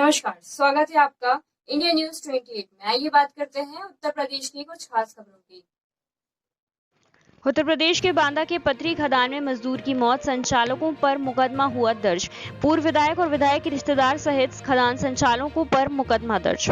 नमस्कार, स्वागत है आपका इंडिया न्यूज 28 में। आइए बात करते हैं उत्तर प्रदेश की कुछ खास खबरों की। उत्तर प्रदेश के बांदा के पथरी खदान में मजदूर की मौत, संचालकों पर मुकदमा हुआ दर्ज। पूर्व विधायक और विधायक के रिश्तेदार सहित खदान संचालकों पर मुकदमा दर्ज।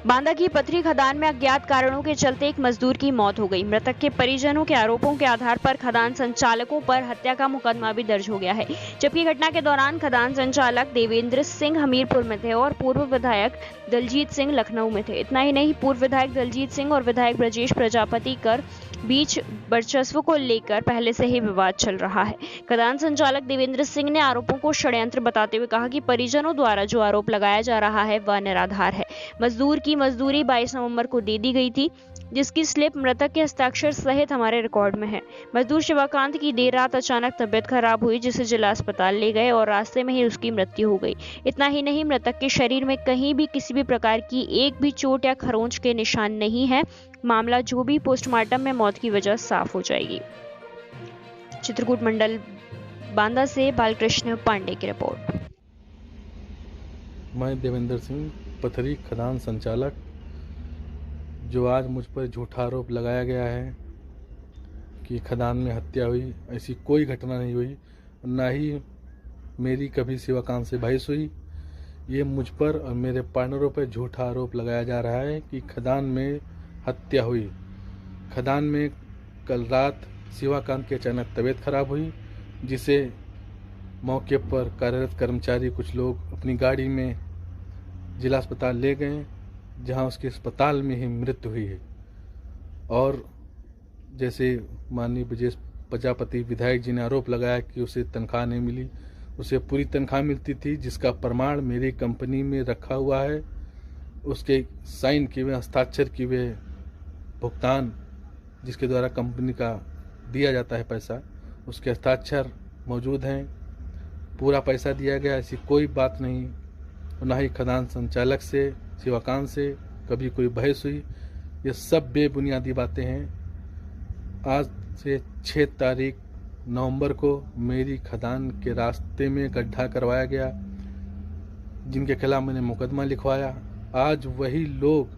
बांदा की पथरी खदान में अज्ञात कारणों के चलते एक मजदूर की मौत हो गई। मृतक के परिजनों के आरोपों के आधार पर खदान संचालकों पर हत्या का मुकदमा भी दर्ज हो गया है, जबकि घटना के दौरान खदान संचालक देवेंद्र सिंह हमीरपुर में थे और पूर्व विधायक दलजीत सिंह लखनऊ में थे। इतना ही नहीं, पूर्व विधायक दलजीत सिंह और विधायक ब्रजेश प्रजापति कर बीच वर्चस्व को लेकर पहले से ही विवाद चल रहा है। खदान संचालक देवेंद्र सिंह ने आरोपों को षड्यंत्र बताते हुए कहा कि परिजनों द्वारा जो आरोप लगाया जा रहा है वह निराधार है। मजदूर की मजदूरी 22 नवंबर को दे दी गई थी, जिसकी स्लिप मृतक के हस्ताक्षर सहित हमारे रिकॉर्ड में है। मजदूर शिवाकांत की देर रात अचानक तबियत खराब हुई, जिसे जिला अस्पताल ले गए और रास्ते में ही उसकी मृत्यु हो गई। इतना ही नहीं, मृतक के शरीर में कहीं भी किसी भी प्रकार की एक भी चोट या खरोंच के निशान नहीं है। मामला जो भी पोस्टमार्टम में मौत की वजह साफ हो जाएगी। चित्रकूट मंडल बांदा से बालकृष्ण पांडे की रिपोर्ट। मैं देवेंद्र सिंह, पथरी खदान संचालक, जो आज मुझ पर झूठा आरोप लगाया गया है कि खदान में हत्या हुई, ऐसी कोई घटना नहीं हुई, ना ही मेरी कभी शिवाकांत से बहस हुई। ये मुझ पर और मेरे पार्टनरों पर झूठा आरोप लगाया जा रहा है कि खदान में हत्या हुई। खदान में कल रात शिवाकांत की अचानक तबीयत खराब हुई, जिसे मौके पर कार्यरत कर्मचारी कुछ लोग अपनी गाड़ी में जिला अस्पताल ले गए, जहां उसके अस्पताल में ही मृत्यु हुई है। और जैसे माननीय ब्रजेश प्रजापति विधायक जी ने आरोप लगाया कि उसे तनख्वाह नहीं मिली, उसे पूरी तनख्वाह मिलती थी, जिसका प्रमाण मेरी कंपनी में रखा हुआ है। उसके साइन किए हुए, हस्ताक्षर किए हुए भुगतान जिसके द्वारा कंपनी का दिया जाता है पैसा, उसके हस्ताक्षर मौजूद हैं। पूरा पैसा दिया गया, ऐसी कोई बात नहीं। ना ही खदान संचालक से, शिवाकांत से कभी कोई बहस हुई। ये सब बेबुनियादी बातें हैं। आज से 6 तारीख नवंबर को मेरी खदान के रास्ते में गड्ढा करवाया गया, जिनके खिलाफ मैंने मुकदमा लिखवाया। आज वही लोग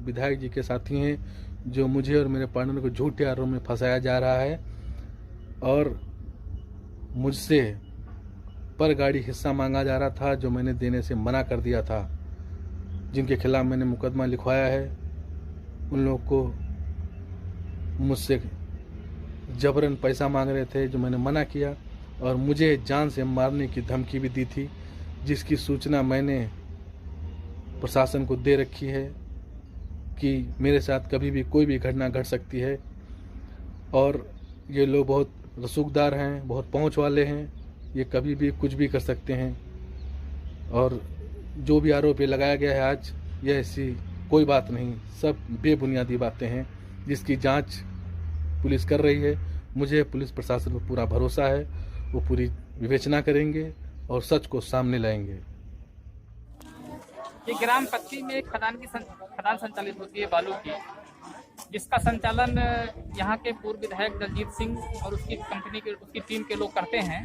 विधायक जी के साथी हैं जो मुझे और मेरे पार्टनर को झूठे आरोप में फंसाया जा रहा है और मुझसे पर गाड़ी हिस्सा मांगा जा रहा था, जो मैंने देने से मना कर दिया था। जिनके खिलाफ मैंने मुकदमा लिखवाया है, उन लोगों को मुझसे जबरन पैसा मांग रहे थे, जो मैंने मना किया, और मुझे जान से मारने की धमकी भी दी थी, जिसकी सूचना मैंने प्रशासन को दे रखी है कि मेरे साथ कभी भी कोई भी घटना घट सकती है। और ये लोग बहुत रसूखदार हैं, बहुत पहुंच वाले हैं, ये कभी भी कुछ भी कर सकते हैं। और जो भी आरोप ये लगाया गया है आज, यह ऐसी कोई बात नहीं, सब बेबुनियादी बातें हैं, जिसकी जांच पुलिस कर रही है। मुझे पुलिस प्रशासन पर पूरा भरोसा है, वो पूरी विवेचना करेंगे और सच को सामने लाएंगे। ये ग्राम पत्ती में एक खदान संचालित होती है बालू की, जिसका संचालन यहाँ के पूर्व विधायक दलजीत सिंह और उसकी कंपनी के, उसकी टीम के लोग करते हैं।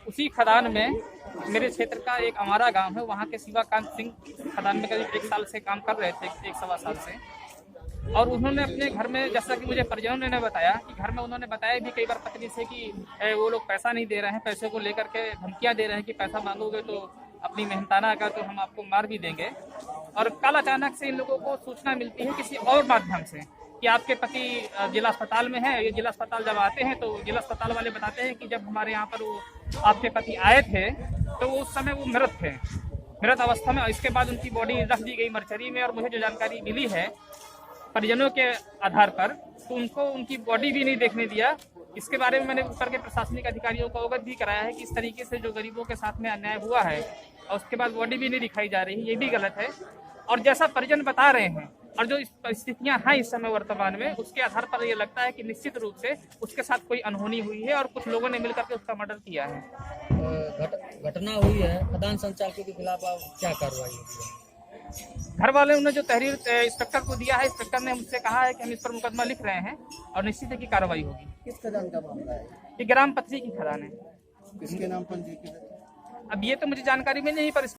उसी खदान में मेरे क्षेत्र का एक हमारा गांव है, वहाँ के शिवाकांत सिंह खदान में करीब 1 साल से काम कर रहे थे, 1 सवा साल से। और उन्होंने अपने घर में, जैसा कि मुझे परिजनों ने बताया कि घर में उन्होंने बताया भी कई बार पत्नी से कि वो लोग पैसा नहीं दे रहे हैं, पैसे को लेकर के धमकियाँ दे रहे हैं कि पैसा मांगोगे तो अपनी मेहनताना का तो हम आपको मार भी देंगे। और कल अचानक से इन लोगों को सूचना मिलती है किसी और माध्यम से कि आपके पति जिला अस्पताल में है। ये जिला अस्पताल जब आते हैं तो जिला अस्पताल वाले बताते हैं कि जब हमारे यहाँ पर वो आपके पति आए थे तो उस समय वो मृत थे, मृत अवस्था में। इसके बाद उनकी बॉडी रख दी गई मर्चरी में, और मुझे जो जानकारी मिली है परिजनों के आधार पर, तो उनको उनकी बॉडी भी नहीं देखने दिया। इसके बारे में मैंने ऊपर के प्रशासनिक अधिकारियों को अवगत भी कराया है कि इस तरीके से जो गरीबों के साथ में अन्याय हुआ है और उसके बाद बॉडी भी नहीं दिखाई जा रही, ये भी गलत है। और जैसा परिजन बता रहे हैं और जो परिस्थितियां हैं इस समय वर्तमान में, उसके आधार पर ये लगता है कि निश्चित रूप से उसके साथ कोई अनहोनी हुई है और कुछ लोगों ने मिलकर के उसका मर्डर किया है। घटना हुई है, खदान संचालकों के खिलाफ क्या कार्रवाई होगी? घर वाले ने जो तहरीर इंस्पेक्टर को दिया है, इंस्पेक्टर ने मुझसे कहा है कि हम इस पर मुकदमा लिख रहे हैं और निश्चित है कि कार्रवाई होगी। किस खदान का मामला है? ये ग्राम पथरी की खदान है। किसके नाम पर? अब ये तो मुझे जानकारी में नहीं, पर